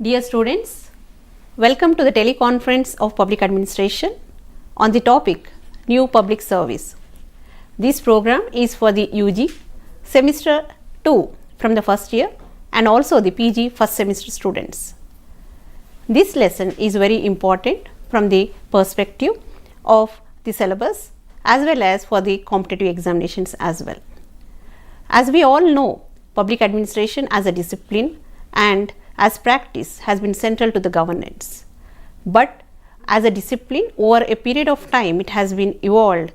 Dear students, welcome to the Teleconference of Public Administration on the topic New Public Service. This program is for the UG semester 2 from the first year and also the PG first semester students. This lesson is very important from the perspective of the syllabus as well as for the competitive examinations as well. As we all know, public administration as a discipline and as practice has been central to the governance, but as a discipline over a period of time it has been evolved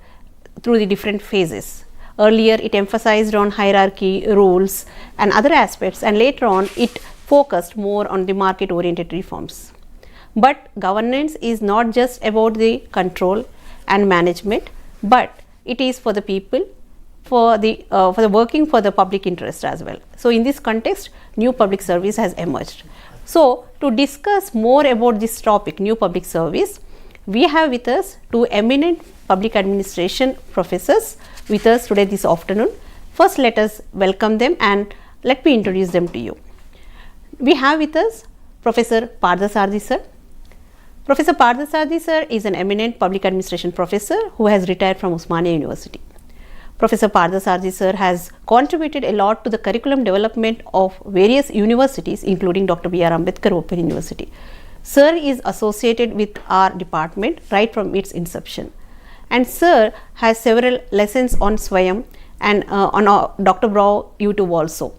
through the different phases. Earlier it emphasized on hierarchy, rules and other aspects, and later on it focused more on the market oriented reforms. But governance is not just about the control and management, but it is for the people, for the working for the public interest as well. So in this context, new public service has emerged. So to discuss more about this topic, new public service, we have with us two eminent public administration professors with us today this afternoon. First, let us welcome them and let me introduce them to you. We have with us Professor Pardhasaradhi sir. Professor Pardhasaradhi sir is an eminent public administration professor who has retired from Osmania University. Professor Pardhasaradhi sir has contributed a lot to the curriculum development of various universities including Dr. B.R. Ambedkar Open University. Sir is associated with our department right from its inception, and sir has several lessons on Swayam and on Dr. BRAOU YouTube also.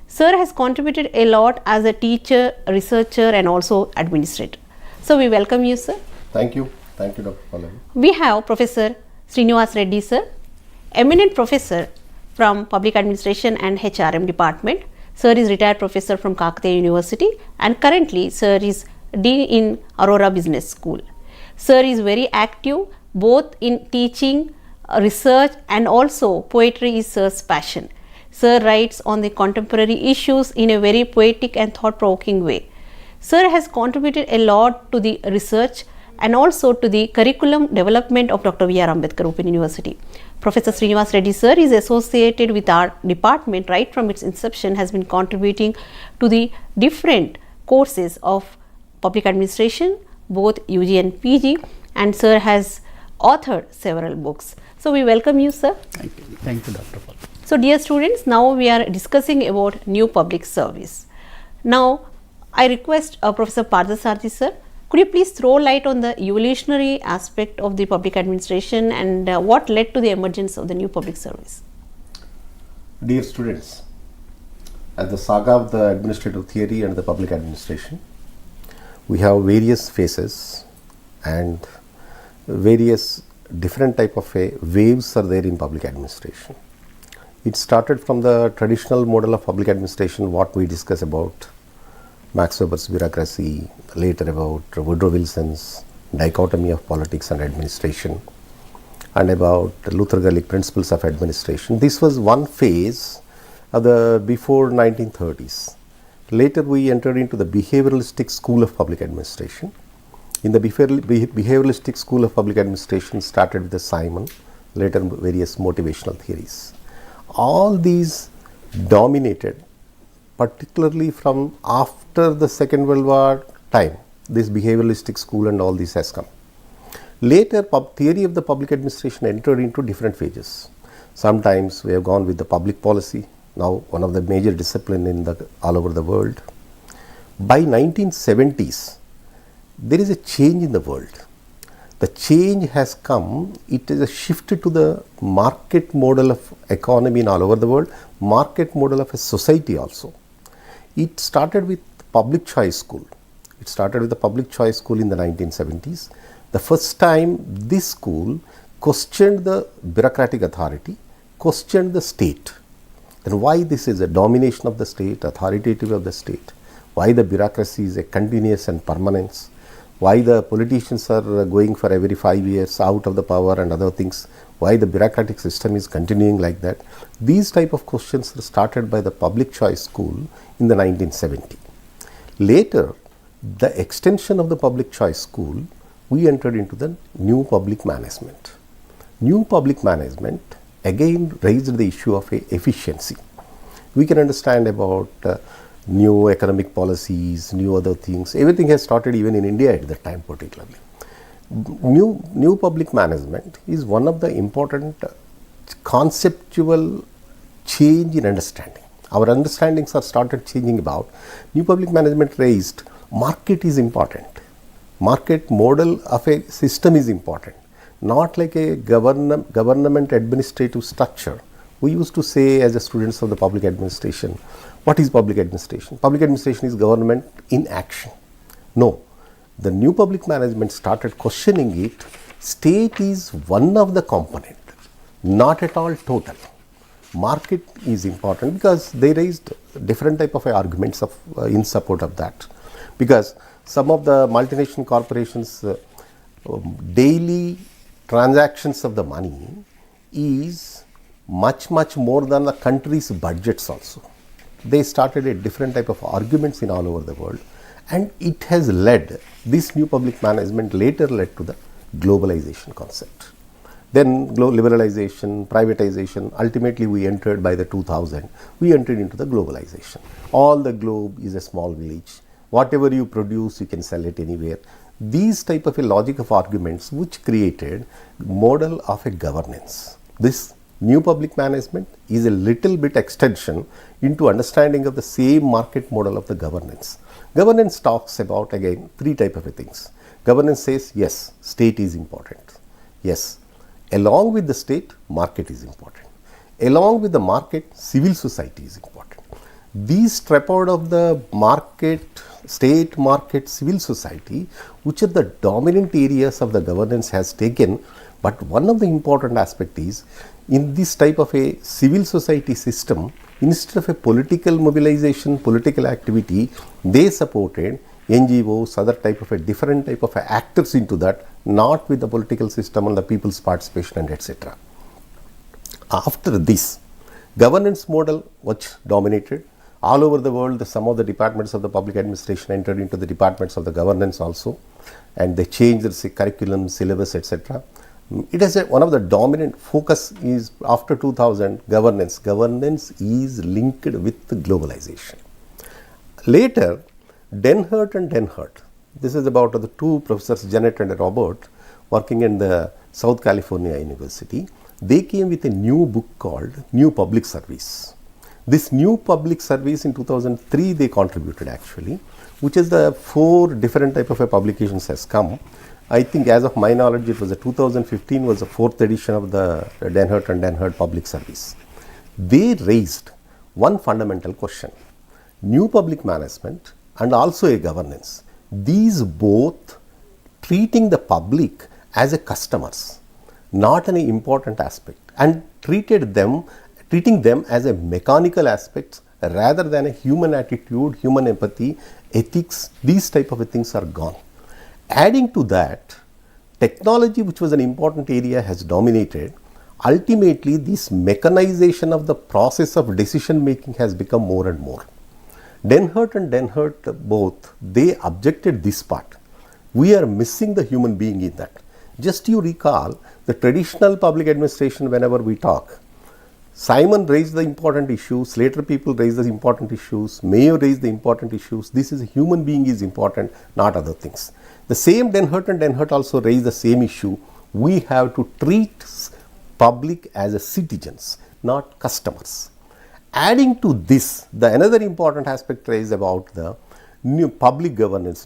Sir has contributed a lot as a teacher, researcher and also administrator. So we welcome you, sir. Thank you. Thank you, Dr. Pallavi. We have Professor Sreenivas Reddy sir, eminent professor from Public Administration and HRM department. Sir is retired professor from Kakatiya University and currently sir is Dean in Aurora Business School. Sir is very active both in teaching, research and also poetry is sir's passion. Sir writes on the contemporary issues in a very poetic and thought-provoking way. Sir has contributed a lot to the research and also to the curriculum development of Dr. B.R. Ambedkar Open University. Professor Sreenivas Reddy sir is associated with our department right from its inception, has been contributing to the different courses of public administration, both UG and PG, and sir has authored several books. So we welcome you, sir. Thank you. Thank you, Dr. Paul. So dear students, now we are discussing about new public service. Now I request Professor Pardhasaradhi sir, could you please throw light on the evolutionary aspect of the public administration and what led to the emergence of the new public service? Dear students, at the saga of the administrative theory and the public administration, we have various phases and various different type of waves are there in public administration. It started from the traditional model of public administration, what we discuss about Max Weber's bureaucracy, later about Woodrow Wilson's dichotomy of politics and administration, and about Luther Gulick principles of administration. This was one phase of the before 1930s. Later we entered into the behavioralistic school of public administration. In the behavioralistic school of public administration started with the Simon, later various motivational theories. All these dominated, particularly from after the Second World War time, this behavioralistic school and all this has come. Later, theory of the public administration entered into different phases. Sometimes we have gone with the public policy, now one of the major discipline in all over the world. By 1970s, there is a change in the world. The change has come, it is a shift to the market model of economy in all over the world, market model of a society also. It started with public choice school. It started with the public choice school in the 1970s. The first time this school questioned the bureaucratic authority, questioned the state. Then why this is a domination of the state, authoritative of the state, why the bureaucracy is a continuous and permanence, why the politicians are going for every 5 years out of the power and other things, why the bureaucratic system is continuing like that. These type of questions were started by the public choice school in the 1970s. Later, the extension of the public choice school, we entered into the new public management. New public management again raised the issue of efficiency. We can understand about new economic policies, new other things. Everything has started even in India at that time particularly. New public management is one of the important conceptual change in understanding. Our understandings are started changing about. New public management raised market is important. Market model of a system is important. Not like a government administrative structure. We used to say as a students of the public administration, what is public administration? Public administration is government in action. No, the new public management started questioning it. State is one of the component, not at all total. Market is important because they raised different type of arguments of in support of that. Because some of the multinational corporations daily transactions of the money is much more than the country's budgets also. They started a different type of arguments in all over the world, and it has led, this new public management later led to the globalization concept. Then liberalization, privatization, ultimately we entered by the 2000, we entered into the globalization. All the globe is a small village. Whatever you produce, you can sell it anywhere. These type of a logic of arguments which created model of a governance. This new public management is a little bit extension into understanding of the same market model of the governance. Governance talks about again three type of things. Governance says yes, state is important. Yes, along with the state, market is important. Along with the market, civil society is important. These step out of the market, state, market, civil society, which are the dominant areas of the governance has taken. But one of the important aspect is, in this type of a civil society system, instead of a political mobilization, political activity, they supported NGOs, other type of a different type of actors into that, not with the political system and the people's participation and etc. After this, governance model which dominated all over the world, some of the departments of the public administration entered into the departments of the governance also, and they changed the curriculum, syllabus, etc. It is one of the dominant focus is after 2000 governance. Governance is linked with the globalization. Later, Denhert and Denhert, this is about the two professors, Janet and Robert, working in the South California University. They came with a new book called New Public Service. This new public service in 2003 they contributed actually, which is the 4 different type of a publications has come. I think as of my knowledge, it was a 2015 was the 4th edition of the Denhert and Denhert public service. They raised one fundamental question. New public management and also a governance. These both treating the public as a customers, not an important aspect, and treating them as a mechanical aspects rather than a human attitude, human empathy, ethics, these type of things are gone. Adding to that, technology, which was an important area, has dominated. Ultimately, this mechanization of the process of decision making has become more and more. Denhert and Denhert both, they objected this part. We are missing the human being in that. Just you recall the traditional public administration whenever we talk. Simon raised the important issues, later people raised the important issues, Mayo raised the important issues. This is a human being is important, not other things. The same Denhert and Denhert also raised the same issue. We have to treat public as a citizens, not customers. Adding to this, the another important aspect raised about the new public governance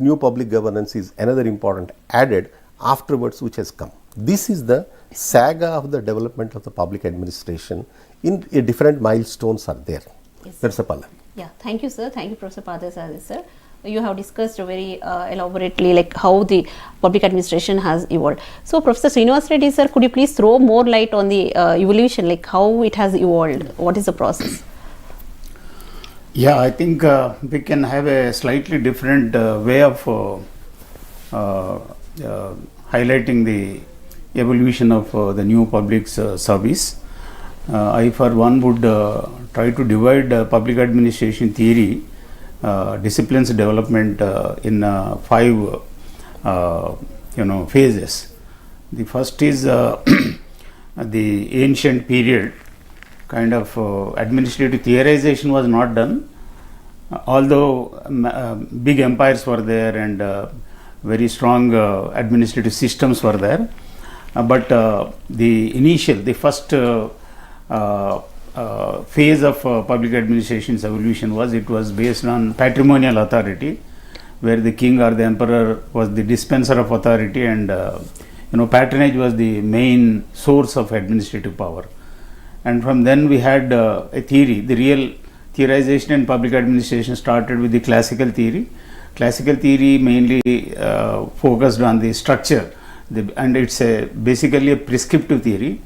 is another important added afterwards which has come. This is the saga of the development of the public administration. In different milestones are there. Yes, That's a Pallavi. Yeah, thank you, sir. Thank you, Professor Pardhasaradhi, sir. You have discussed very elaborately like how the public administration has evolved. So, Professor Sreenivas Reddy, sir, could you please throw more light on the evolution, like how it has evolved? What is the process? Yeah, I think we can have a slightly different way of highlighting the evolution of the new public service. I for one would try to divide public administration theory disciplines development in 5 phases. The first is the ancient period, kind of administrative theorization was not done, although big empires were there and very strong administrative systems were there, but the first phase of public administration's evolution was based on patrimonial authority, where the king or the emperor was the dispenser of authority, and patronage was the main source of administrative power. And from then we had a theory. The real theorization in public administration started with the classical theory. Classical theory mainly focused on the structure, and it's basically a prescriptive theory.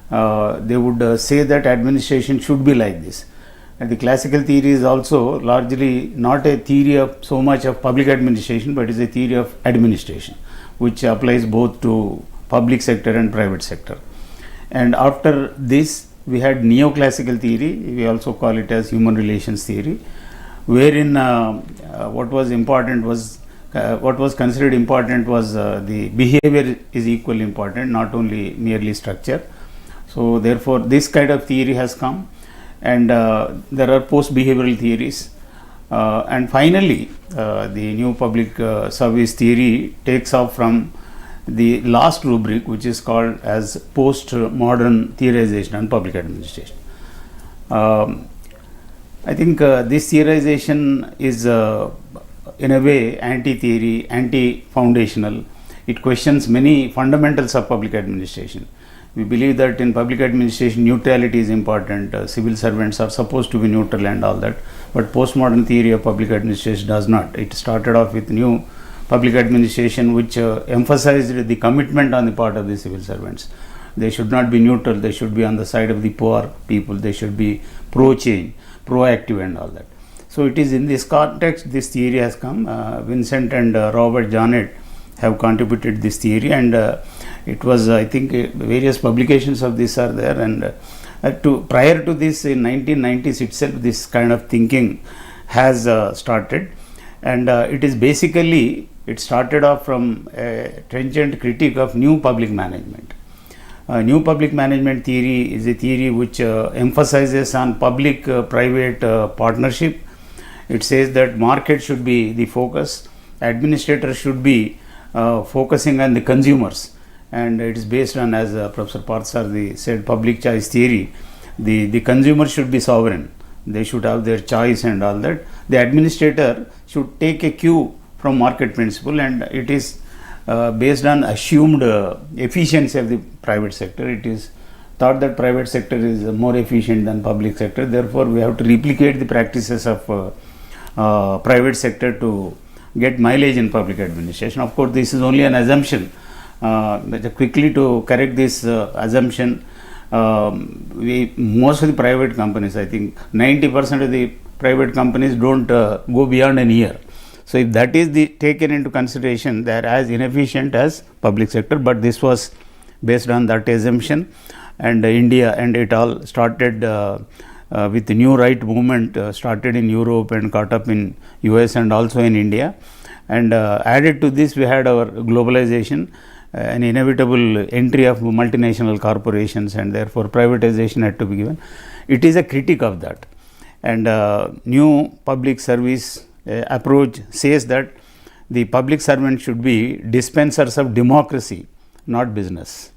They would say that administration should be like this. And the classical theory is also largely not a theory of so much of public administration, but is a theory of administration, which applies both to public sector and private sector. And after this, we had neoclassical theory. We also call it as human relations theory, wherein what was considered important was the behavior is equally important, not only merely structure. So therefore, this kind of theory has come, and there are post-behavioral theories. And finally, the new public service theory takes off from the last rubric, which is called as post-modern theorization on public administration. I think this theorization is in a way anti-theory, anti-foundational. It questions many fundamentals of public administration. We believe that in public administration neutrality is important. Civil servants are supposed to be neutral and all that, but postmodern theory of public administration does not. It started off with new public administration which emphasized the commitment on the part of the civil servants. They should not be neutral, they should be on the side of the poor people, they should be pro-change, proactive and all that. So it is in this context this theory has come. Vincent and Robert Jonet have contributed this theory, and it was, I think, various publications of this are there, and prior to this in 1990s itself this kind of thinking has started, and it started off from a trenchant critique of new public management. New public management theory is a theory which emphasizes on public-private partnership. It says that market should be the focus, administrators should be focusing on the consumers, and it is based on, as Professor Pardhasaradhi said, public choice theory. The consumer should be sovereign, they should have their choice and all that. The administrator should take a cue from market principle, and it is based on assumed efficiency of the private sector. It is thought that private sector is more efficient than public sector, therefore we have to replicate the practices of private sector to get mileage in public administration. Of course, this is only an assumption. Quickly to correct this assumption, most of the private companies, I think 90% of the private companies don't go beyond a year. So if that is taken into consideration, they are as inefficient as public sector, but this was based on that assumption. And India, and it all started with the new right movement, started in Europe and caught up in US and also in India. And added to this, we had our globalization, an inevitable entry of multinational corporations, and therefore privatization had to be given. It is a critique of that. And new public service approach says that the public servant should be dispensers of democracy, not business.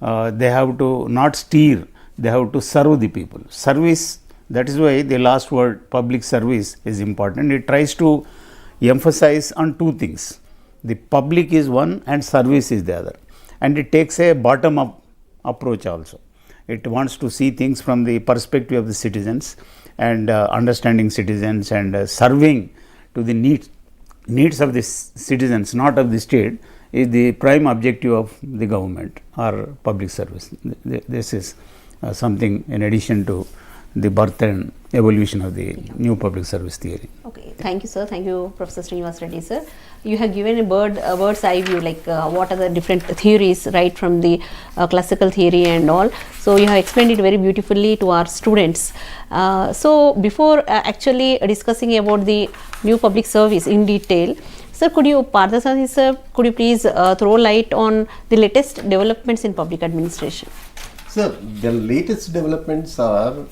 They have to not steer, they have to serve the people. Service, that is why the last word public service is important. It tries to emphasize on two things. The public is one and service is the other, and it takes a bottom up approach also. It wants to see things from the perspective of the citizens and understanding citizens and serving to the needs of the citizens, not of the state, is the prime objective of the government or public service. This is something in addition to the birth and evolution of the new public service theory. Okay, thank you, sir. Thank you, Professor Sreenivas Reddy, sir. You have given a bird's eye view, like what are the different theories, right, from the classical theory and all. So you have explained it very beautifully to our students. So before actually discussing about the new public service in detail, sir, Pardhasaradhi sir, could you please throw light on the latest developments in public administration? Sir, the latest developments are,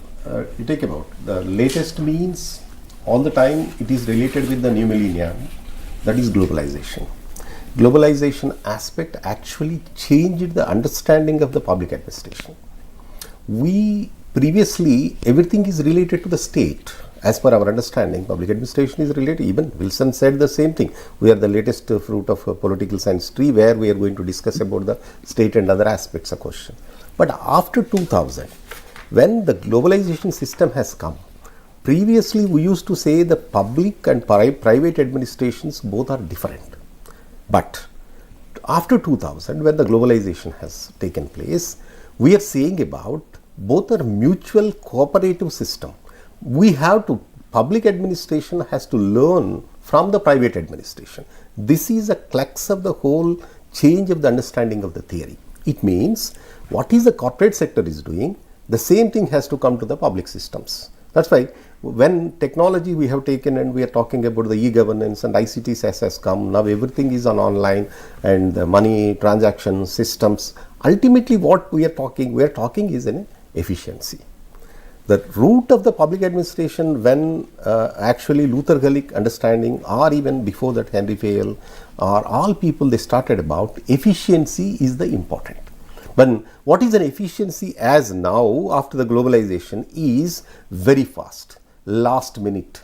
you take about, the latest means all the time it is related with the new millennium, that is globalization. Globalization aspect actually changed the understanding of the public administration. We previously, everything is related to the state. As per our understanding, public administration is related. Even Wilson said the same thing. We are the latest fruit of a political science tree, where we are going to discuss about the state and other aspects of question. But after 2000, when the globalization system has come, previously we used to say the public and private administrations both are different. But after 2000, when the globalization has taken place, we are saying about both are mutual cooperative system. We have to, public administration has to learn from the private administration. This is a crux of the whole change of the understanding of the theory. It means what is the corporate sector is doing, the same thing has to come to the public systems. That's why when technology we have taken and we are talking about the e-governance and ICT has come, now everything is on online and the money transaction systems. Ultimately what we are talking is an efficiency. The root of the public administration, when actually Luther Gulick understanding, or even before that Henry Fayol, or all people, they started about efficiency is the important. But what is an efficiency as now after the globalization is very fast, last minute,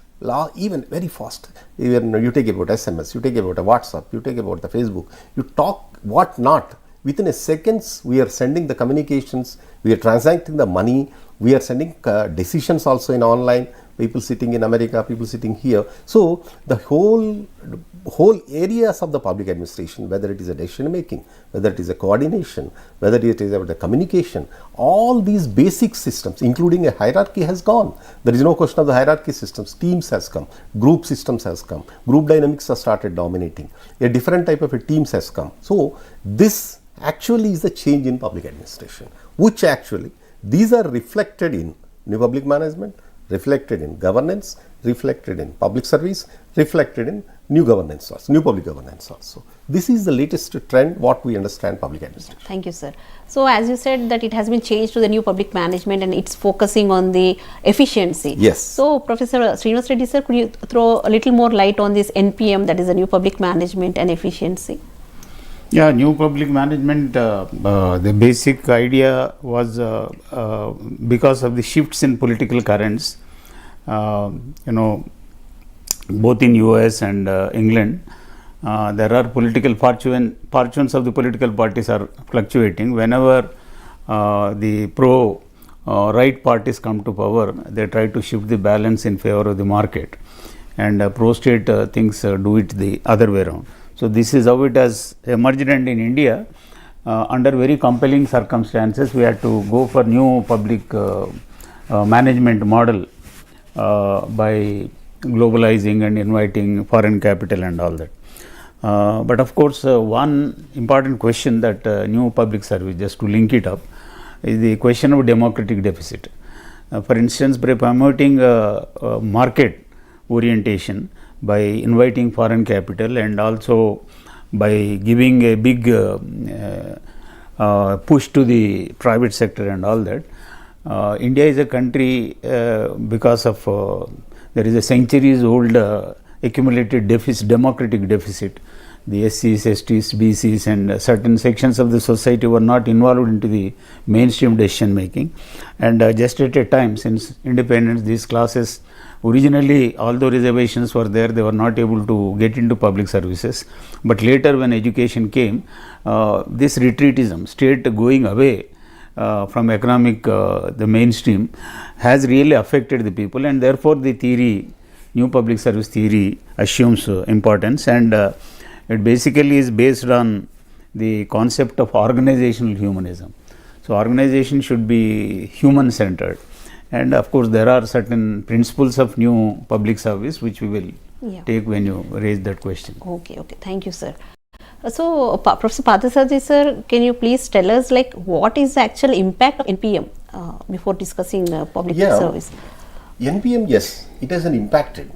even very fast. Even you take about SMS, you take about a WhatsApp, you take about the Facebook, you talk what not. Within a seconds, we are sending the communications, we are transacting the money, we are sending decisions also in online, people sitting in America, people sitting here. So the whole areas of the public administration, whether it is a decision making, whether it is a coordination, whether it is about the communication, all these basic systems, including a hierarchy, has gone. There is no question of the hierarchy systems. Teams has come, group systems has come, group dynamics has started dominating, a different type of a teams has come. So this actually is the change in public administration, which actually these are reflected in new public management, reflected in governance, reflected in public service, reflected in new governance also, new public governance also. This is the latest trend what we understand public administration. Thank you, sir. So as you said that it has been changed to the new public management and it's focusing on the efficiency. Yes. So Professor Sreenivas Reddy sir, could you throw a little more light on this NPM, that is the new public management and efficiency? Yeah, new public management, the basic idea was because of the shifts in political currents, both in US and England, there are political fortunes of the political parties are fluctuating. Whenever the pro-right parties come to power, they try to shift the balance in favor of the market, and pro-state things do it the other way around. So this is how it has emerged, and in India, under very compelling circumstances, we had to go for new public management model by globalizing and inviting foreign capital and all that. But of course, one important question that new public service, just to link it up, is the question of democratic deficit. For instance, by promoting market orientation, by inviting foreign capital, and also by giving a big push to the private sector and all that, India is a country because of there is a centuries old accumulated deficit, democratic deficit. The SCs, STs, BCs and certain sections of the society were not involved into the mainstream decision making, and just at a time since independence, these classes originally, although reservations were there, they were not able to get into public services, but later when education came, this retreatism, state going away from economic, the mainstream, has really affected the people, and therefore the theory, new public service theory, assumes importance, and it basically is based on the concept of organizational humanism. So, organization should be human centered, and of course, there are certain principles of new public service which we will take when you raise that question. Okay, thank you, sir. So, Professor Pardhasaradhi sir, can you please tell us like what is the actual impact of NPM before discussing public service? NPM, yes, it has an impacted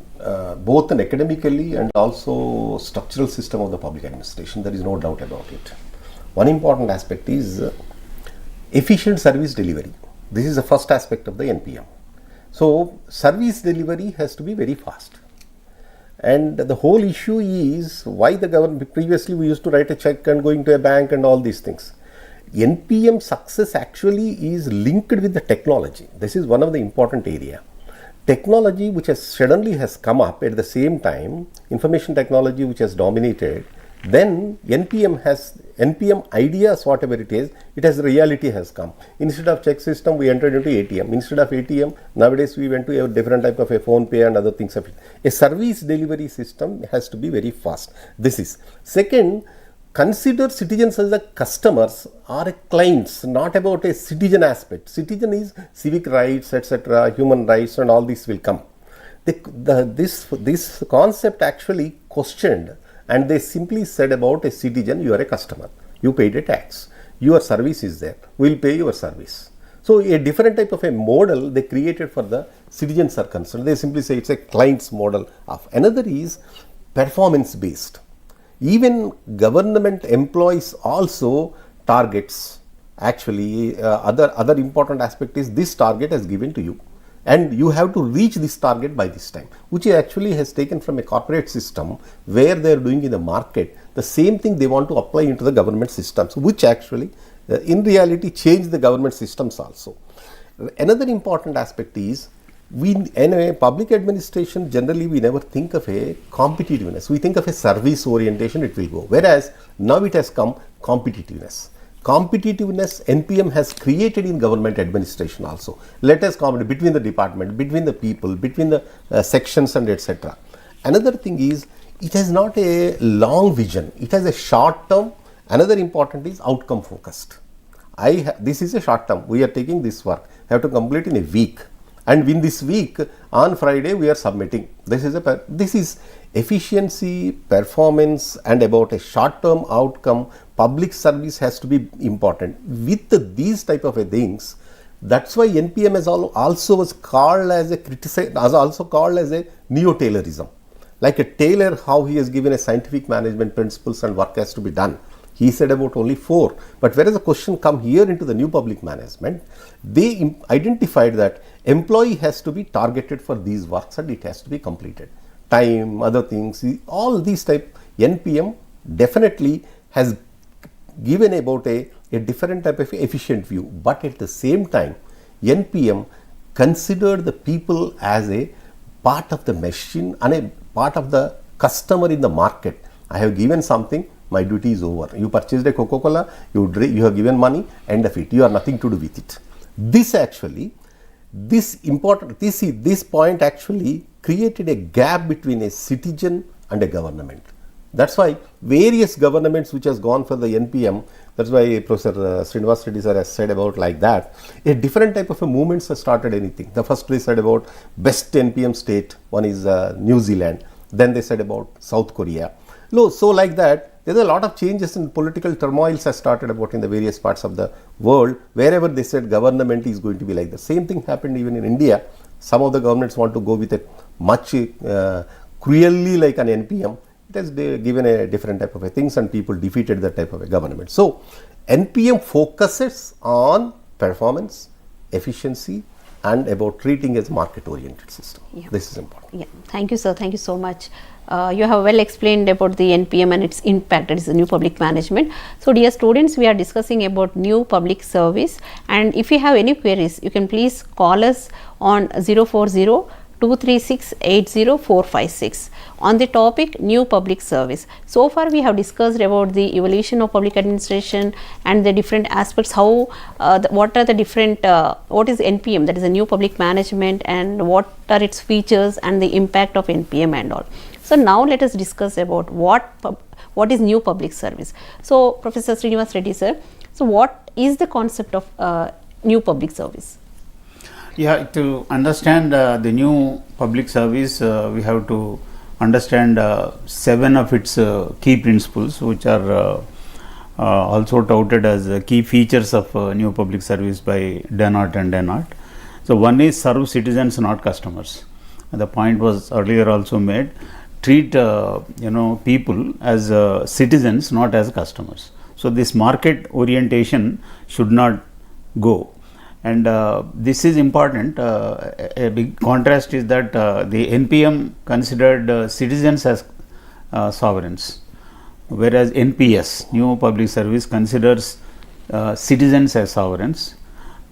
both an academically and also structural system of the public administration. There is no doubt about it. One important aspect is efficient service delivery. This is the first aspect of the NPM. So, service delivery has to be very fast. And the whole issue is why the government, previously we used to write a check and going to a bank and all these things. NPM success actually is linked with the technology. This is one of the important area. Technology which has suddenly has come up at the same time, information technology which has dominated, then NPM ideas, whatever it is, it has reality has come. Instead of check system, we entered into ATM. Instead of ATM, nowadays we went to a different type of a phone pay and other things of it. A service delivery system has to be very fast. This is. Second, consider citizens as the customers or a clients, not about a citizen aspect. Citizen is civic rights, etc., human rights and all this will come. This concept actually questioned, and they simply said about a citizen, you are a customer, you paid a tax, your service is there, we will pay your service. So, a different type of a model they created for the citizens are concerned. They simply say it is a client's model of. Another is performance based. Even government employees also targets, actually other important aspect is this target is given to you and you have to reach this target by this time, which actually has taken from a corporate system where they are doing in the market. The same thing they want to apply into the government systems, which actually in reality change the government systems also. Another important aspect is in a public administration, generally we never think of a competitiveness. We think of a service orientation, it will go. Whereas now it has come competitiveness. Competitiveness NPM has created in government administration also. Let us compete between the department, between the people, between the sections and etc. Another thing is it has not a long vision. It has a short term. Another important is outcome focused. This is a short term. We are taking this work. Have to complete in a week. And in this week, on Friday, we are submitting. This is efficiency, performance, and about a short-term outcome. Public service has to be important. With these type of things, that's why NPM is also was called as a neo-Taylorism. Like a Taylor, how he has given a scientific management principles and work has to be done. He said about only 4, but whereas the question come here into the new public management, they identified that employee has to be targeted for these works and it has to be completed. Time, other things, all these type NPM definitely has given about a different type of efficient view, but at the same time NPM considered the people as a part of the machine and a part of the customer in the market. I have given something, my duty is over. You purchased a Coca-Cola, you have given money, end of it. You have nothing to do with it. This point actually created a gap between a citizen and a government. That's why various governments which has gone for the NPM, that's why Professor Sreenivas Reddy sir has said about like that, a different type of a movements have started anything. The first they said about best NPM state, one is New Zealand, then they said about South Korea. So like that, there are a lot of changes in political turmoils has started about in the various parts of the world. Wherever they said government is going to be like the same thing happened even in India. Some of the governments want to go with a much cruelly like an NPM. It has given a different type of things and people defeated that type of a government. So NPM focuses on performance, efficiency, and about treating as a market oriented system. Yeah. This is important. Yeah, thank you, sir. Thank you so much. You have well explained about the NPM and its impact, that is the new public management. So, dear students, we are discussing about new public service, and if you have any queries, you can please call us on 040-236-80456 on the topic new public service. So far we have discussed about the evolution of public administration and the different aspects, how what are the different what is NPM, that is a new public management, and what are its features and the impact of NPM and all. So now let us discuss about what is new public service. So Professor Sreenivas Reddy sir, so what is the concept of new public service? Yeah, to understand the new public service, we have to understand 7 of its key principles, which are also touted as key features of new public service by Dennart and Dennart. So one is serve citizens, not customers. The point was earlier also made. Treat people as citizens, not as customers. So this market orientation should not go. And this is important. A big contrast is that the NPM considered citizens as sovereigns, whereas NPS, New Public Service, considers citizens as sovereigns,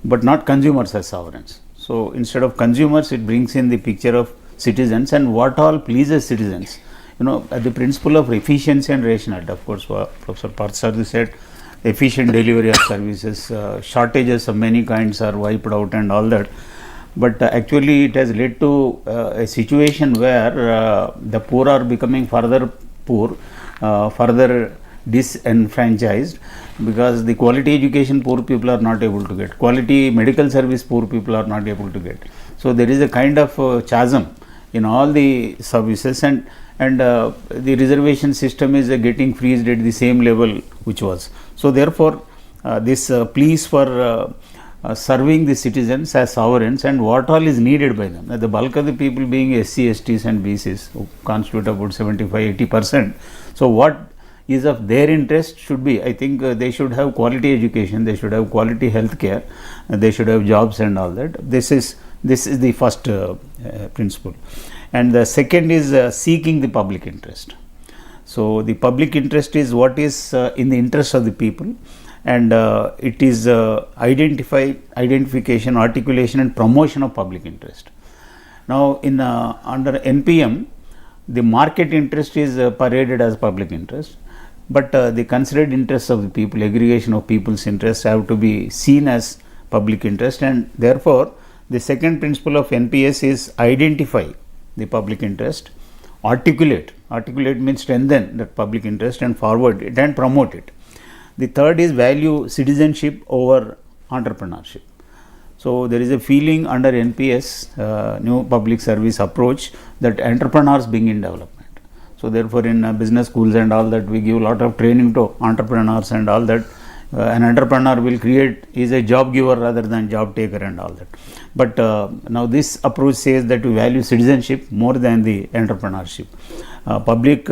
but not consumers as sovereigns. So instead of consumers, it brings in the picture of citizens and what all pleases citizens. The principle of efficiency and rationality. Of course, Professor Pardhasaradhi said, efficient delivery of services, shortages of many kinds are wiped out and all that, but actually it has led to a situation where the poor are becoming further poor, further disenfranchised, because the quality education poor people are not able to get, quality medical service poor people are not able to get. So there is a kind of chasm in all the services, and the reservation system is getting freezed at the same level which was. So therefore, this pleas for serving the citizens as sovereigns and what all is needed by them. The bulk of the people being SC, STs and BCs, who constitute about 75-80%. So what is of their interest should be, I think they should have quality education, they should have quality health care, they should have jobs and all that. This is the first principle. And the second is seeking the public interest. So the public interest is what is in the interest of the people, and it is identification, articulation and promotion of public interest. Now in under NPM, the market interest is paraded as public interest, but the considered interests of the people, aggregation of people's interests, have to be seen as public interest, and therefore the second principle of NPS is identify the public interest, articulate means strengthen that public interest and forward it and promote it. The third is value citizenship over entrepreneurship. So there is a feeling under NPS, new public service approach, that entrepreneurs bring in development. So therefore in business schools and all that, we give a lot of training to entrepreneurs and all that. An entrepreneur will create, is a job giver rather than job taker and all that. But now this approach says that we value citizenship more than the entrepreneurship. Public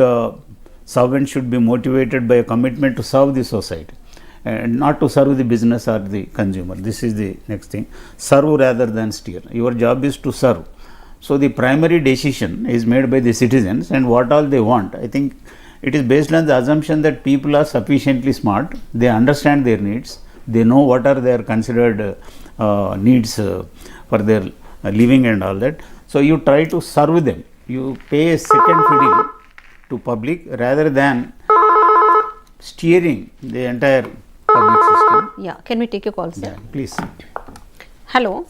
servants should be motivated by a commitment to serve the society and not to serve the business or the consumer. This is the next thing. Serve rather than steer. Your job is to serve. So the primary decision is made by the citizens and what all they want. I think it is based on the assumption that people are sufficiently smart, they understand their needs, they know what are their considered needs for their living and all that. So you try to serve them, you pay a second fiddle to public rather than steering the entire public system. Yeah, can we take a call, sir? Yeah, please. Hello.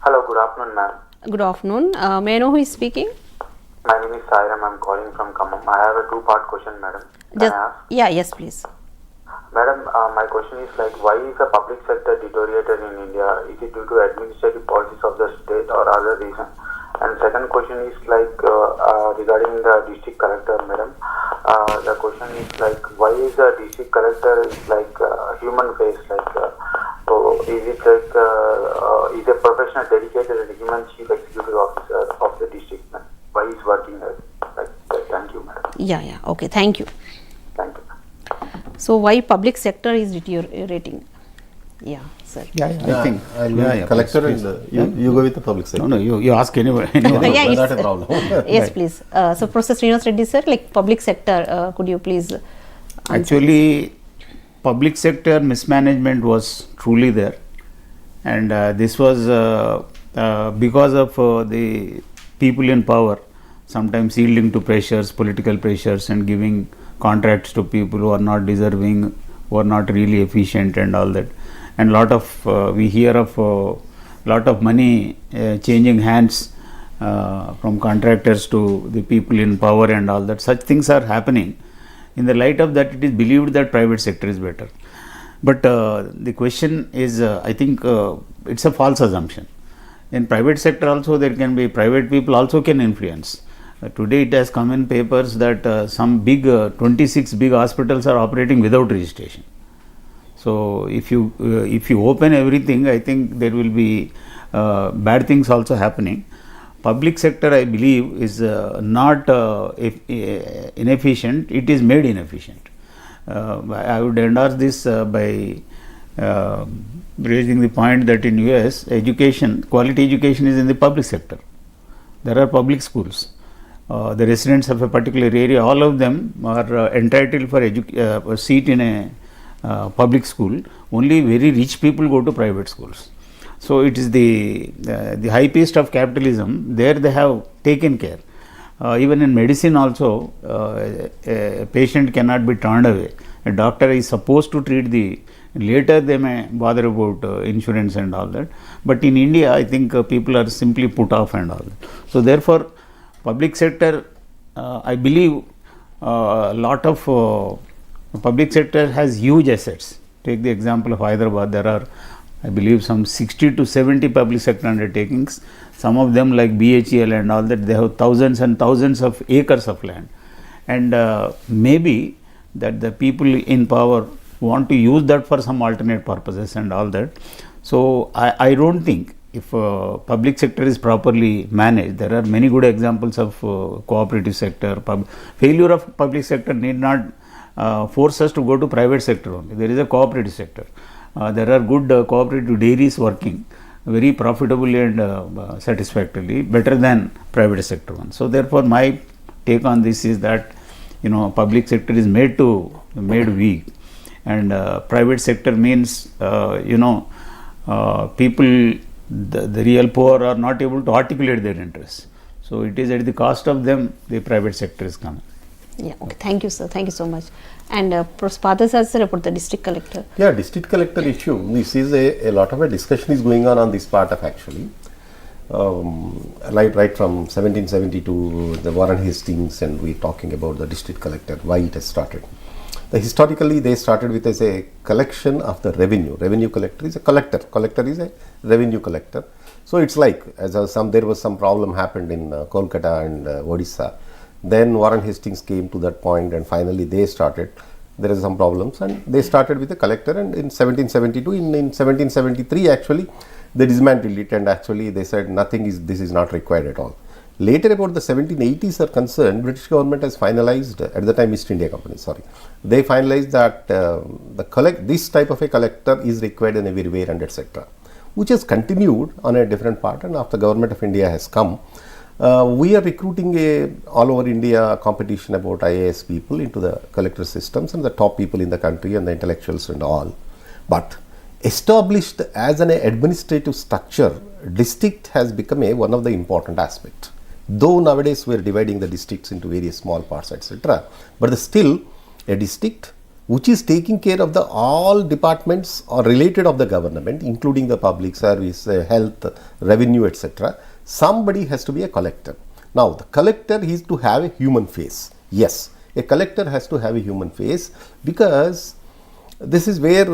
Hello, good afternoon, ma'am. Good afternoon. May I know who is speaking? My name is Sairam. I'm calling from Khammam. I have a two-part question, madam. Can I ask? Yeah, yes, please. Madam, my question is like, why is the public sector deteriorated in India? Is it due to administrative policies of the state or other reason? And second question is like regarding the district collector, madam. The question is like, why is the district collector is like human face? Like, so is it like is a professional dedicated and human chief executive officer of the district? Why is working like that? Thank you, madam. Yeah. Okay, thank you. Thank you. So why public sector is deteriorating? Yeah, sir. I think. Collector please, and you go with the public sector. No, you ask anyone. No, Yeah, it's- not a problem. Yes, please. So, Professor Sreenivas Reddy, sir, like public sector, could you please answer? Actually, public sector mismanagement was truly there, and this was because of the people in power sometimes yielding to pressures, political pressures, and giving contracts to people who are not deserving, who are not really efficient, and all that. And lot of we hear of lot of money changing hands from contractors to the people in power and all that. Such things are happening. In the light of that, it is believed that private sector is better. But the question is, I think it's a false assumption. In private sector also, there can be private people also can influence. Today it has come in papers that some big 26 big hospitals are operating without registration. So if you open everything, I think there will be bad things also happening. Public sector, I believe, is not inefficient, it is made inefficient. I would endorse this by raising the point that in US, education, quality education is in the public sector. There are public schools. The residents of a particular area, all of them are entitled for a seat in a public school. Only very rich people go to private schools. So it is the high pace of capitalism. There they have taken care. Even in medicine also, a patient cannot be turned away. A doctor is supposed to treat the. Later they may bother about insurance and all that. But in India, I think people are simply put off and all that. So therefore, public sector, I believe, a lot of public sector has huge assets. Take the example of Hyderabad. There are, I believe, some 60 to 70 public sector undertakings. Some of them like BHEL and all that, they have thousands and thousands of acres of land. And maybe that the people in power want to use that for some alternate purposes and all that. So I don't think if public sector is properly managed, there are many good examples of cooperative sector. Failure of public sector need not force us to go to private sector only. There is a cooperative sector. There are good cooperative dairies working very profitably and satisfactorily, better than private sector one. So therefore, my take on this is that public sector is made weak, and private sector means people, the real poor are not able to articulate their interests. So it is at the cost of them the private sector is coming. Yeah, okay. Thank you, sir. Thank you so much. And Prof. Pardhasaradhi, sir, about the district collector. Yeah, district collector issue. This is a lot of a discussion is going on this part of actually. Right from 1772, the Warren Hastings, and we're talking about the district collector, why it has started. Historically, they started with as a collection of the revenue. Revenue collector is a collector. Collector is a revenue collector. So it's like there was some problem happened in Kolkata and Odisha. Then Warren Hastings came to that point, and finally they started. There is some problems, and they started with a collector. And in 1772, in 1773, actually, they dismantled it, and actually they said this is not required at all. Later, about the 1780s are concerned, British government has finalized, at the time East India Company, they finalized that this type of a collector is required in everywhere and etc., which has continued on a different part. And after Government of India has come, we are recruiting all over India competition about IAS people into the collector systems, and the top people in the country and the intellectuals and all. But established as an administrative structure, district has become one of the important aspects. Though nowadays we are dividing the districts into various small parts, etc., but still a district which is taking care of all departments or related of the government, including the public service, health, revenue, etc. Somebody has to be a collector. Now, the collector is to have a human face. Yes, a collector has to have a human face, because this is where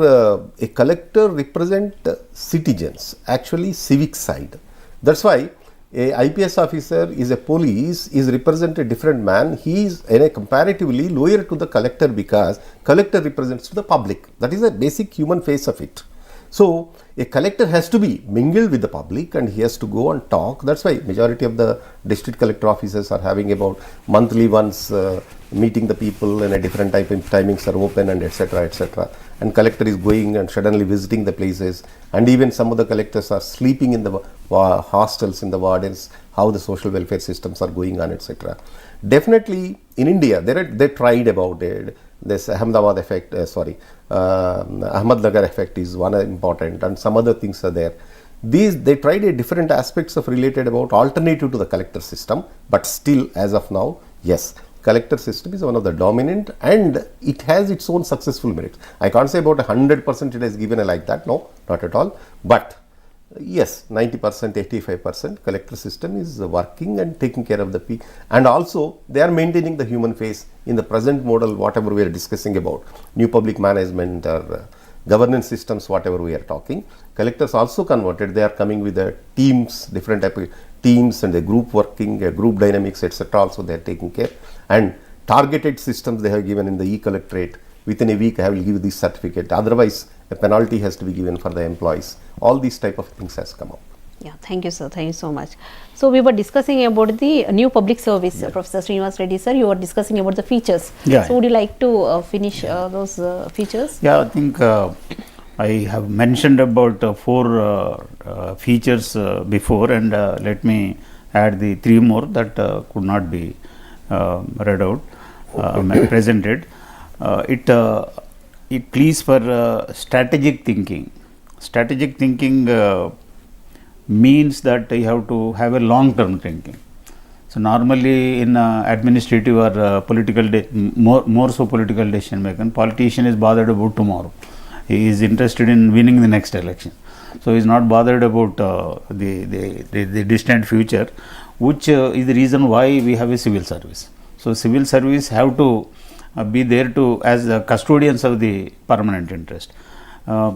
a collector represents citizens, actually civic side. That's why a IPS officer is a police, is represent a different man. He is in a comparatively lower to the collector, because collector represents to the public. That is a basic human face of it. So a collector has to be mingled with the public, and he has to go and talk. That's why majority of the district collector offices are having about monthly once meeting the people in a different type of timings are open and etc. etc. and collector is going and suddenly visiting the places, and even some of the collectors are sleeping in the hostels, in the wardens, how the social welfare systems are going on, etc. Definitely in India, they tried about it. This Ahmedabad effect, Ahmednagar effect is one important, and some other things are there. They tried a different aspects of related about alternative to the collector system, but still as of now, yes, collector system is one of the dominant, and it has its own successful merits. I can't say about 100% it has given a like that, no, not at all, but yes, 90%, 85% collector system is working and taking care of the people, and also they are maintaining the human face in the present model, whatever we are discussing about, new public management or governance systems, whatever we are talking. Collectors also converted, they are coming with the teams, different type of teams and the group working, group dynamics, etc. also they are taking care, and targeted systems they have given in the e-collectorate. Within a week I will give this certificate, otherwise a penalty has to be given for the employees. All these type of things has come up. Yeah, thank you sir, thank you so much. So we were discussing about the new public service, Professor Sreenivas Reddy sir, you were discussing about the features. Yeah. So would you like to finish those features? Yeah, I think I have mentioned about 4 features before, and let me add the 3 more that could not be read out, presented. It pleads for strategic thinking. Strategic thinking means that you have to have a long-term thinking. So normally in administrative or political, more so political decision making, politician is bothered about tomorrow. He is interested in winning the next election. So he is not bothered about the distant future, which is the reason why we have a civil service. So civil service have to be there to as the custodians of the permanent interest.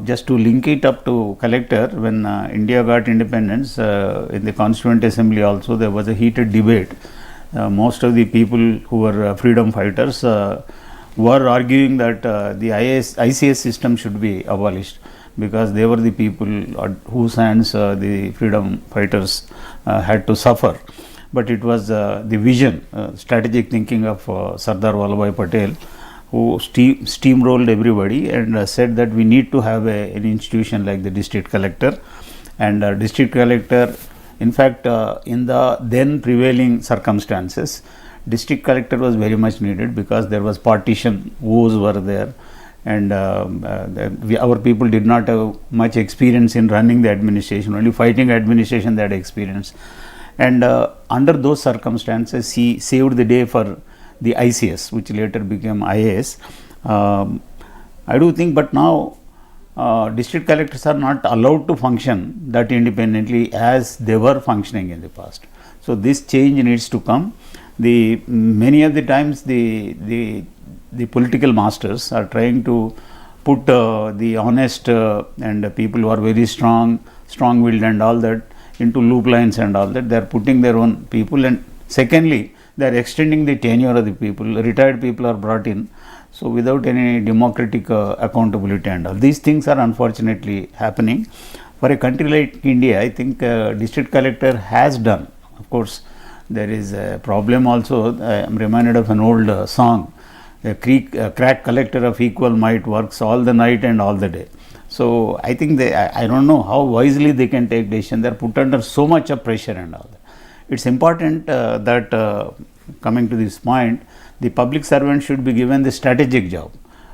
Just to link it up to collector, when India got independence, in the Constituent Assembly also there was a heated debate. Most of the people who were freedom fighters were arguing that the ICS system should be abolished, because they were the people whose hands the freedom fighters had to suffer. But it was the vision, strategic thinking of Sardar Vallabhbhai Patel, who steamrolled everybody and said that we need to have an institution like the district collector. And district collector, in fact, in the then prevailing circumstances, district collector was very much needed, because there was partition wars were there, and our people did not have much experience in running the administration, only fighting administration they had experience. And under those circumstances, he saved the day for the ICS, which later became IAS. I do think, but now district collectors are not allowed to function that independently as they were functioning in the past. So this change needs to come. Many of the times the political masters are trying to put the honest and people who are very strong-willed and all that into loop lines and all that. They are putting their own people, and secondly, they are extending the tenure of the people. Retired people are brought in, so without any democratic accountability and all. These things are unfortunately happening. For a country like India, I think district collector has done. Of course, there is a problem also. I am reminded of an old song, a crack collector of equal might works all the night and all the day. So I think I don't know how wisely they can take decision. They are put under so much of pressure and all that. It's important that coming to this point, the public servant should be given the strategic job,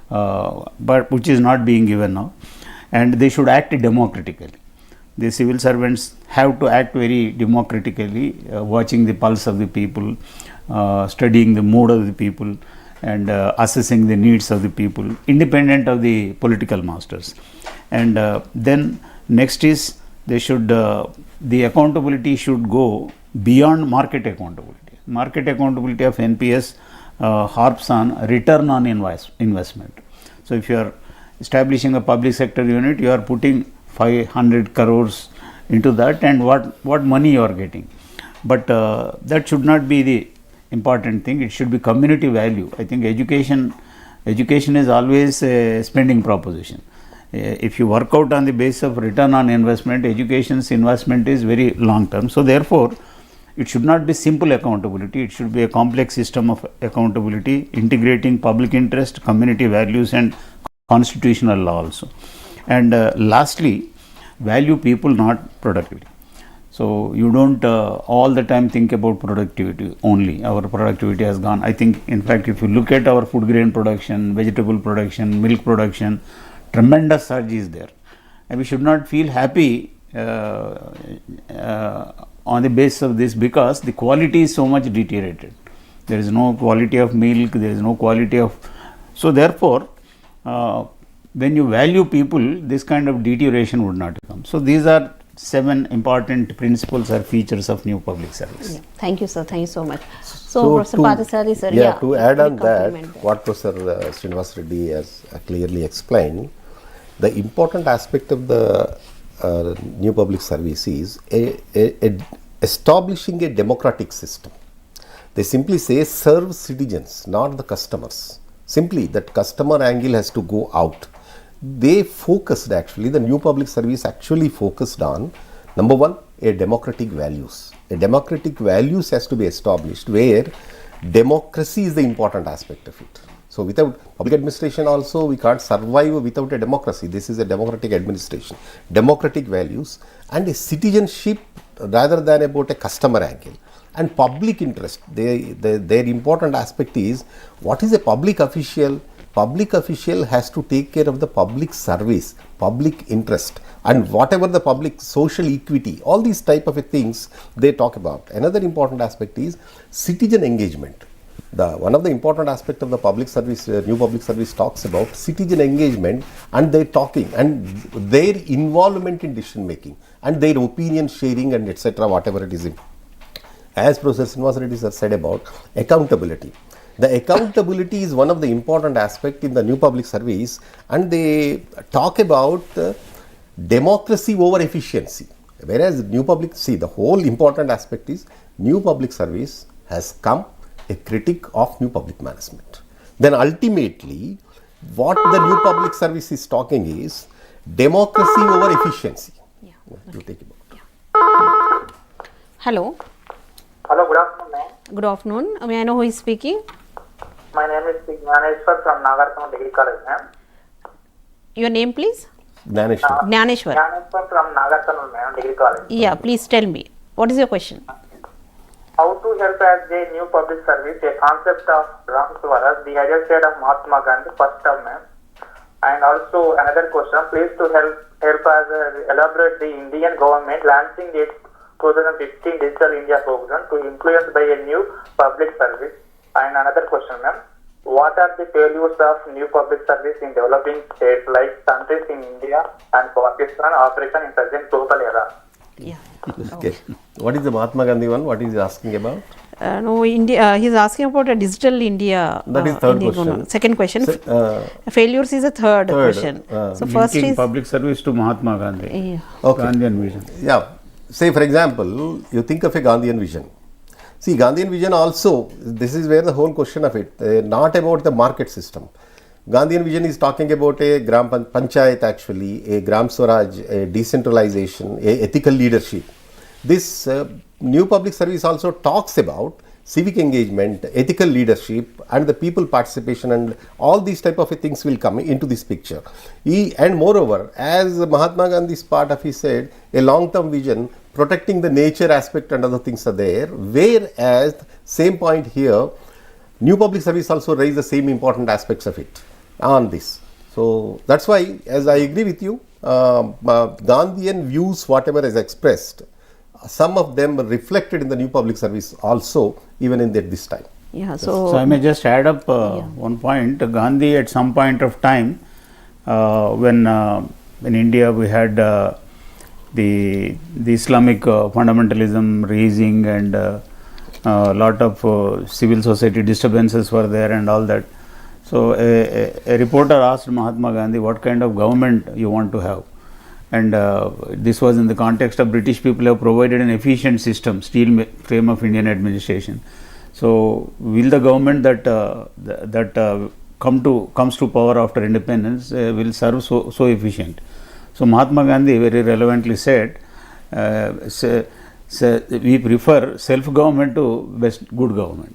but which is not being given now, and they should act democratically. The civil servants have to act very democratically, watching the pulse of the people, studying the mood of the people, and assessing the needs of the people, independent of the political masters. And then next is they should the accountability should go beyond market accountability. Market accountability of NPS harps on return on investment. So if you are establishing a public sector unit, you are putting 500 crores into that, and what money you are getting. But that should not be the important thing. It should be community value. I think education is always a spending proposition. If you work out on the basis of return on investment, education's investment is very long term. So therefore, it should not be simple accountability. It should be a complex system of accountability, integrating public interest, community values and constitutional law also. And lastly, value people, not productivity. So you don't all the time think about productivity only. Our productivity has gone. I think, in fact, if you look at our food grain production, vegetable production, milk production, tremendous surge is there. And we should not feel happy on the basis of this, because the quality is so much deteriorated. There is no quality of milk, there is no quality of. So therefore, when you value people, this kind of deterioration would not come. So these are 7 important principles or features of new public service. Yeah. Thank you, sir. Thank you so much. So Professor Pardhasaradhi, sir. Yeah, to add on that, what Professor Sreenivas Reddy has clearly explained, the important aspect of the new public service is establishing a democratic system. They simply say serve citizens, not the customers. Simply that customer angle has to go out. They focused, actually, the new public service actually focused on, number one, a democratic values. A democratic values has to be established where democracy is the important aspect of it. So without public administration also, we can't survive without a democracy. This is a democratic administration. Democratic values and a citizenship rather than about a customer angle. And public interest, their important aspect is, what is a public official? Public official has to take care of the public service, public interest, and whatever the public social equity, all these type of things they talk about. Another important aspect is citizen engagement. One of the important aspect of the public service, new public service talks about citizen engagement, and their talking and their involvement in decision making and their opinion sharing and etc. whatever it is. As Professor Sreenivas Reddy said about accountability. The accountability is one of the important aspects in the new public service, and they talk about democracy over efficiency. Whereas new public, see, the whole important aspect is new public service has come a critic of new public management. Then ultimately, what the new public service is talking is democracy over efficiency. Yeah. You take it about. Yeah. Hello. Hello, good afternoon, ma'am. Good afternoon. May I know who is speaking? My name is Gnaneshwar from Nagartana Degree College, ma'am. Your name, please? Gnaneshwar. Gnaneshwar. Gnaneshwar from Nagartana, ma'am, Degree College. Yeah, please tell me. What is your question? How to help as a new public service, a concept of Ram Swaraj, the ideal state of Mahatma Gandhi, first term, ma'am. And also another question, please to help us elaborate the Indian government launching its 2015 Digital India program to influence by a new public service. And another question, ma'am, what are the failures of new public service in developing states like countries in India and Pakistan, Africa in present global era? Yeah. Okay. What is the Mahatma Gandhi one? What is he asking about? No, India. He's asking about a digital India. That is third India question. Second question. Failures is a third question. So first Linking is public service to Mahatma Gandhi. Yeah. Okay. Gandhian vision. Yeah. Say, for example, you think of a Gandhian vision. See, Gandhian vision also, this is where the whole question of it, not about the market system. Gandhian vision is talking about a Gram Panchayat, actually, a Gram Swaraj, a decentralization, a ethical leadership. This new public service also talks about civic engagement, ethical leadership, and the people participation, and all these type of things will come into this picture. And moreover, as Mahatma Gandhi's part of he said, a long-term vision, protecting the nature aspect and other things are there, whereas same point here, new public service also raise the same important aspects of it on this. So that's why, as I agree with you, Gandhian views, whatever is expressed, some of them reflected in the new public service also, even in this time. yeah. So I may just add up one point. Gandhi, at some point of time, when in India we had the Islamic fundamentalism raising, and a lot of civil society disturbances were there and all that. So a reporter asked Mahatma Gandhi, what kind of government you want to have? And this was in the context of British people have provided an efficient system, steel frame of Indian administration. So will the government that comes to power after independence will serve so efficient? So Mahatma Gandhi very relevantly said, we prefer self-government to good government.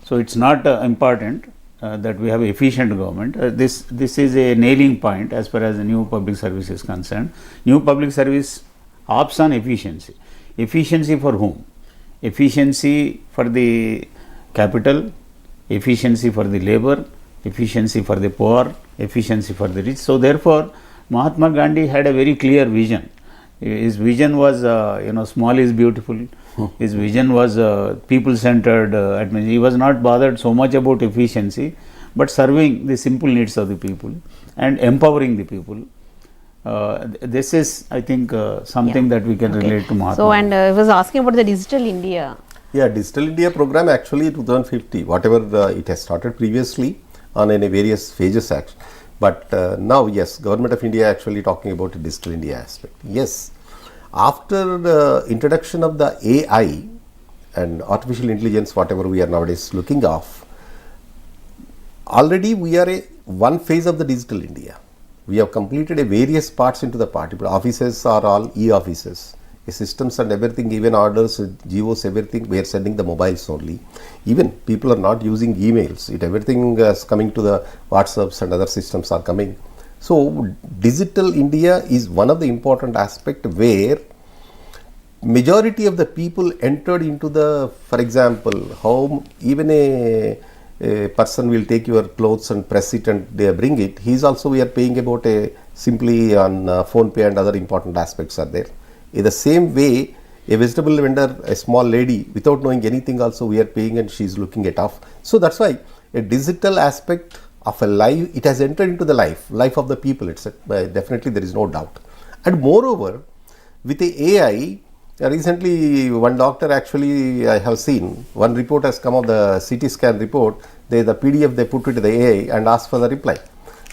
So it's not important that we have efficient government. This is a nailing point as far as the new public service is concerned. New public service opts on efficiency. Efficiency for whom? Efficiency for the capital, efficiency for the labor, efficiency for the poor, efficiency for the rich. So therefore, Mahatma Gandhi had a very clear vision. His vision was, small is beautiful. His vision was people-centered. He was not bothered so much about efficiency, but serving the simple needs of the people and empowering the people. This is, I think, something that we can relate to Mahatma. So, and I was asking about the Digital India. Yeah, Digital India program actually 2050, whatever it has started previously on in a various phases actually. But now, yes, Government of India actually talking about the Digital India aspect. Yes, after the introduction of the AI and artificial intelligence, whatever we are nowadays looking of, already we are one phase of the Digital India. We have completed a various parts into the party. Offices are all e-offices. Systems and everything, even orders, GOs, everything, we are sending the mobiles only. Even people are not using emails. Everything is coming to the WhatsApps and other systems are coming. So, Digital India is one of the important aspect where majority of the people entered into the, for example, how even a person will take your clothes and press it and they bring it. He is also, we are paying about simply on phone pay and other important aspects are there. In the same way, a vegetable vendor, a small lady, without knowing anything also we are paying and she is looking it off. So that's why a digital aspect of a life, it has entered into the life of the people. It's definitely there is no doubt. And moreover, with the AI, recently one doctor actually I have seen, one report has come of the CT scan report, the PDF they put it to the AI and asked for the reply.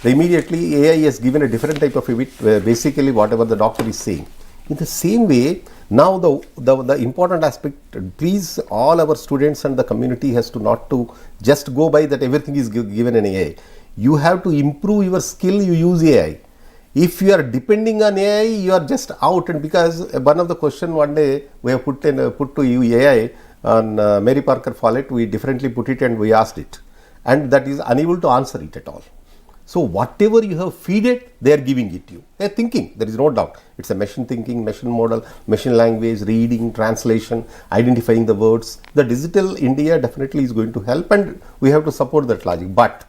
Immediately AI has given a different type of it, basically whatever the doctor is saying. In the same way, now the important aspect, please all our students and the community has to not to just go by that everything is given in AI. You have to improve your skill, you use AI. If you are depending on AI, you are just out. And because one of the question one day we have put to you AI on Mary Parker Follett, we differently put it and we asked it. And that is unable to answer it at all. So, whatever you have feed it, they are giving it to you. They are thinking, there is no doubt. It's a machine thinking, machine model, machine language, reading, translation, identifying the words. The Digital India definitely is going to help and we have to support that logic. But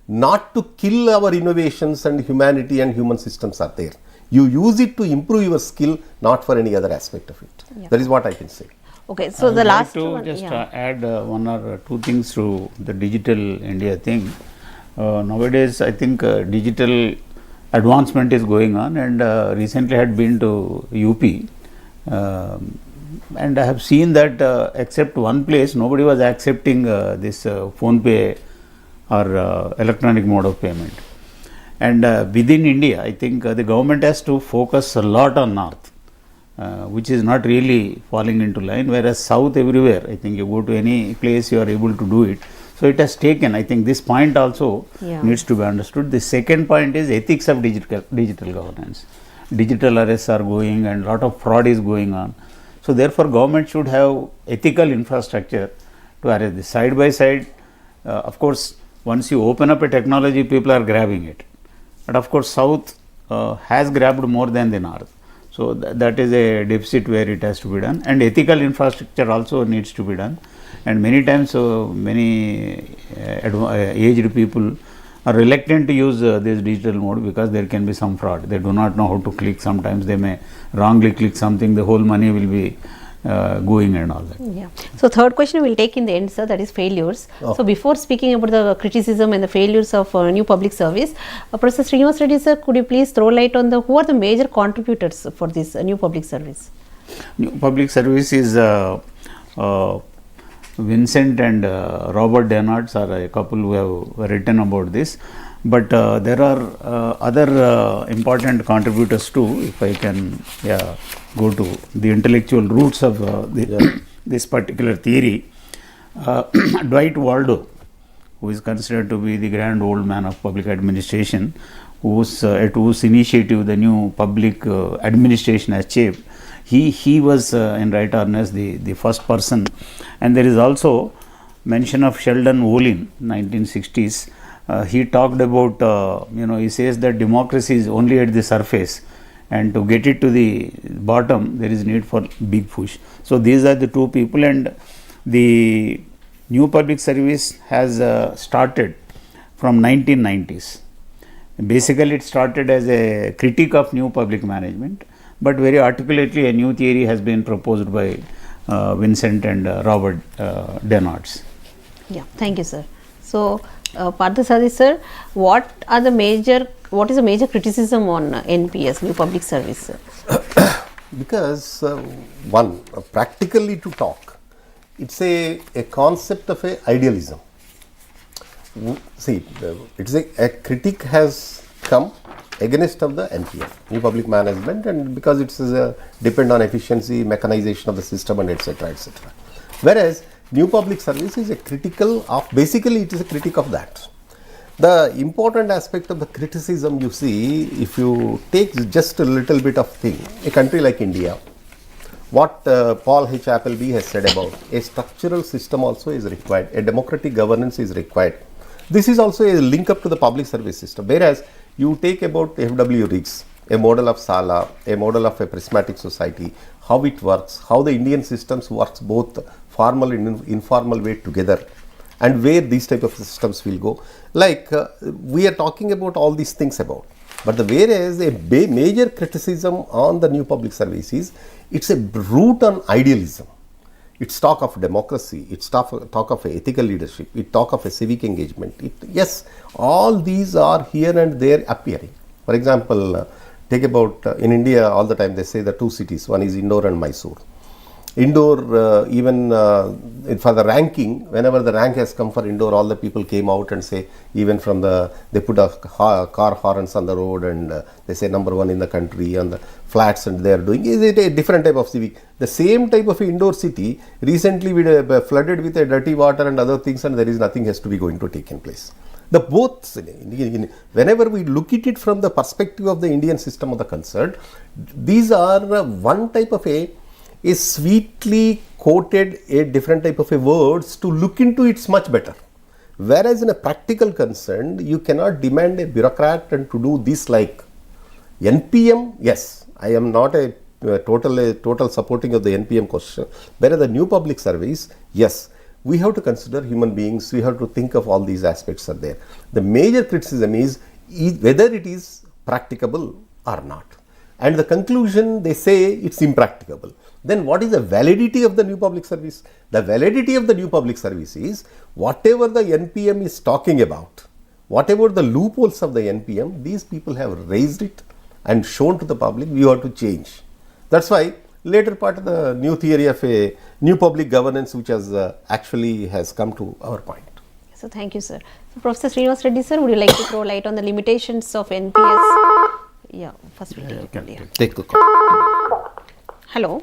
not to kill our innovations and humanity and human systems are there. You use it to improve your skill, not for any other aspect of it. Yeah. That is what I can say. Okay, so the last one. Just add one or two things to the Digital India thing. Nowadays, I think digital advancement is going on, and recently had been to UP, and I have seen that except one place, nobody was accepting this phone pay or electronic mode of payment. And within India, I think the government has to focus a lot on North, which is not really falling into line, whereas South everywhere, I think you go to any place, you are able to do it. So, it has taken, I think this point also needs to be understood. The second point is ethics of digital governance. Digital arrests are going and lot of fraud is going on. So, therefore, government should have ethical infrastructure to arrest this. Side by side, of course, once you open up a technology, people are grabbing it. But of course, South has grabbed more than the North. So, that is a deficit where it has to be done, and ethical infrastructure also needs to be done. And many times, many aged people are reluctant to use this digital mode because there can be some fraud. They do not know how to click. Sometimes they may wrongly click something, the whole money will be going and all that. Yeah. So, third question we will take in the end, sir, that is failures. Oh. So, before speaking about the criticism and the failures of new public service, Professor Sreenivas Reddy, sir, could you please throw light on who are the major contributors for this new public service? New public service is Vincent and Robert Denards are a couple who have written about this, but there are other important contributors too. If I can go to the intellectual roots of this particular theory, Dwight Waldo, who is considered to be the grand old man of public administration, at whose initiative the new public administration has shaped. He was in right earnest the first person, and there is also mention of Sheldon Wolin, 1960s. He talked about, he says that democracy is only at the surface, and to get it to the bottom, there is need for big push. So these are the two people, and the new public service has started from 1990s. Basically, it started as a critique of new public management, but very articulately a new theory has been proposed by Vincent and Robert Denards. Yeah, thank you, sir. So, Pardhasaradhi sir, what is the major criticism on NPS, New Public Service, sir? Because practically to talk, it's a concept of a idealism. See, it's a critique has come against of the NPM, New Public Management, and because it's depend on efficiency, mechanization of the system, and etc. etc. Whereas New Public Service is a critical of, basically it is a critique of that. The important aspect of the criticism, you see, if you take just a little bit of thing, a country like India, what Paul H. Appleby has said about a structural system also is required, a democratic governance is required. This is also a link up to the public service system, whereas you take about F.W. Riggs, a model of Sala, a model of a prismatic society, how it works, how the Indian systems works both formal and informal way together, and where these type of systems will go. Like we are talking about all these things about, but whereas a major criticism on the new public service is it's a root on idealism. It's talk of democracy, it's talk of ethical leadership, it talk of a civic engagement. Yes, all these are here and there appearing. For example, take about in India all the time they say the two cities, one is Indore and Mysore. Indore, even for the ranking, whenever the rank has come for Indore, all the people came out and say, even from they put a car horns on the road and they say number one in the country on the flats, and they are doing, is it a different type of civic? The same type of Indore city recently flooded with a dirty water and other things, and there is nothing has to be going to take in place. The both, whenever we look at it from the perspective of the Indian system of the concern, these are one type of a sweetly quoted a different type of a words to look into it's much better. Whereas in a practical concern, you cannot demand a bureaucrat and to do this like NPM. Yes, I am not a total supporting of the NPM question. Whereas the new public service, yes, we have to consider human beings, we have to think of all these aspects are there. The major criticism is whether it is practicable or not. And the conclusion, they say it's impracticable. Then what is the validity of the new public service? The validity of the new public service is whatever the NPM is talking about, whatever the loopholes of the NPM, these people have raised it and shown to the public we have to change. That's why later part of the new theory of a new public governance which has actually has come to our point. So thank you, sir. So Professor Sreenivas Reddy sir, would you like to throw light on the limitations of NPS? Yeah, first we'll take the call. Take the call. Hello.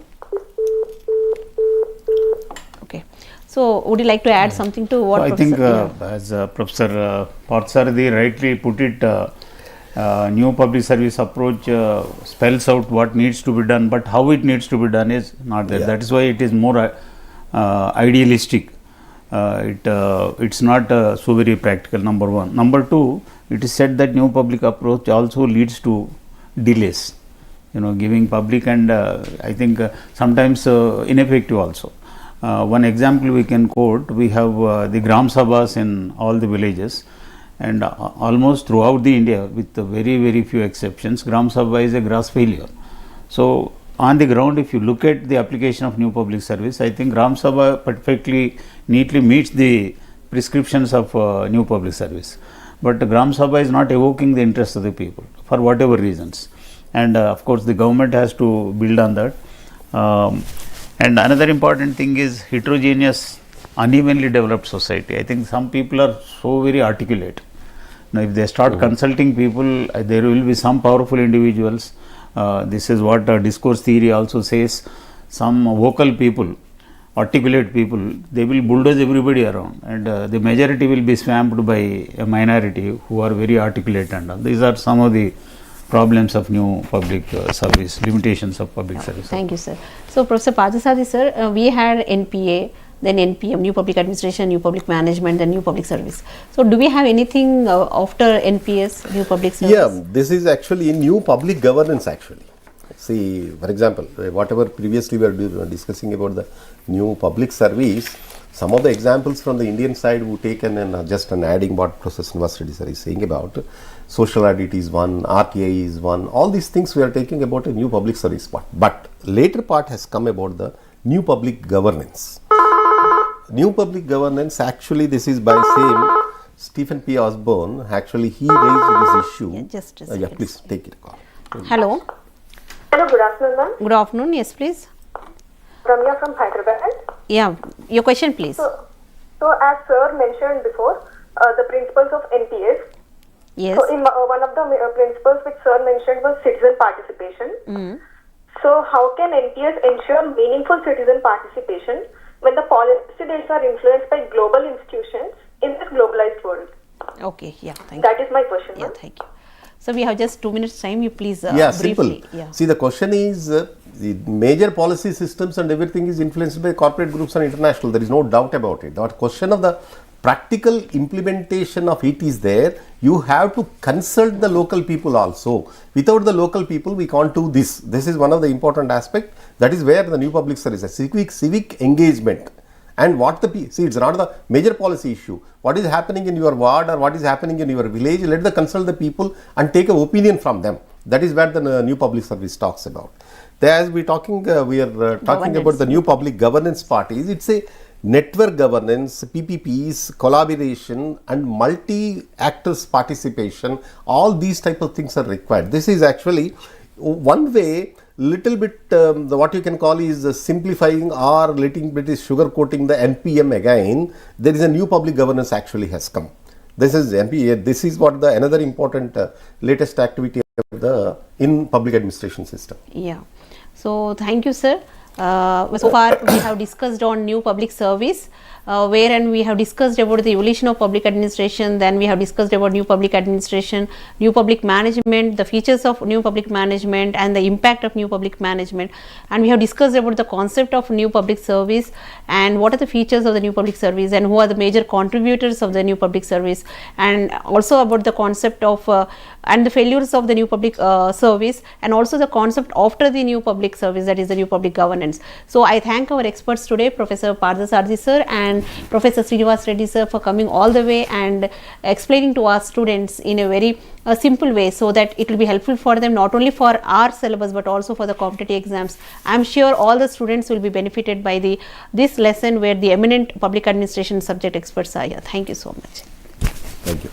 Okay. So would you like to add something to what I Professor? think as Professor Pardhasaradhi rightly put it, new public service approach spells out what needs to be done, but how it needs to be done is not there. Yeah. That is why it is more idealistic. It's not so very practical, number one. Number two, it is said that new public approach also leads to delays, giving public and I think sometimes ineffective also. One example we can quote, we have the Gram Sabhas in all the villages, and almost throughout the India with very, very few exceptions, Gram Sabha is a gross failure. So on the ground, if you look at the application of new public service, I think Gram Sabha perfectly neatly meets the prescriptions of new public service. But Gram Sabha is not evoking the interest of the people for whatever reasons. And of course, the government has to build on that. And another important thing is heterogeneous, unevenly developed society. I think some people are so very articulate. Now, if they start consulting people, there will be some powerful individuals. This is what discourse theory also says. Some vocal people, articulate people, they will bulldoze everybody around, and the majority will be swamped by a minority who are very articulate, and all. These are some of the problems of new public service, limitations of public service. Thank you, sir. So Professor Pardhasaradhi sir, we had NPA, then NPM, New Public Administration, New Public Management, then New Public Service. So do we have anything after NPS, New Public Service? Yeah, this is actually new public governance actually. See, for example, whatever previously we were discussing about the new public service, some of the examples from the Indian side we taken and just an adding what Prof. Sreenivas Reddy sir is saying about social audit is one, RTI is one, all these things we are taking about a new public service part. But later part has come about the new public governance. New public governance actually this is by same Stephen P. Osborne, actually he raised this issue. Yeah, just a Yeah, second. please take it. Call. Hello. Hello, good afternoon, ma'am. Good afternoon. Yes, please. Ramya from Hyderabad. Yeah, your question, please. So as sir mentioned before, the principles of NPS. Yes. So in one of the principles which sir mentioned was citizen participation. So how can NPS ensure meaningful citizen participation when the policy dates are influenced by global institutions in this globalized world? Okay. Yeah. Thank you. That is my question, Yeah. ma'am. Thank you. So we have just 2 minutes time. You please Yeah, briefly. simple. Yeah. See, the question is the major policy systems and everything is influenced by corporate groups and international. There is no doubt about it. The question of the practical implementation of it is there. You have to consult the local people also. Without the local people, we can't do this. This is one of the important aspects. That is where the new public service, civic engagement. And what see, it's not the major policy issue. What is happening in your ward or what is happening in your village, let the consult the people and take an opinion from them. That is where the new public service talks about. As we talking, we are talking about the new public governance parties. It's a network governance, PPPs, collaboration and multi-actors participation. All these type of things are required. This is actually one way. Little bit what you can call is simplifying or little bit is sugar coating the NPM again. There is a new public governance actually has come. This is NPA. This is what the another important latest activity of the in public administration system. Yeah. So thank you, sir. So far we have discussed on new public service, wherein we have discussed about the evolution of public administration, then we have discussed about new public administration, new public management, the features of new public management and the impact of new public management, and we have discussed about the concept of new public service and what are the features of the new public service and who are the major contributors of the new public service, and also about the concept of and the failures of the new public service, and also the concept after the new public service, that is the new public governance. So I thank our experts today, Professor Pardhasaradhi sir and Professor Sreenivas Reddy sir, for coming all the way and explaining to our students in a very simple way, so that it will be helpful for them not only for our syllabus but also for the competitive exams. I am sure all the students will be benefited by this lesson where the eminent public administration subject experts are here. Thank you so much. Thank you.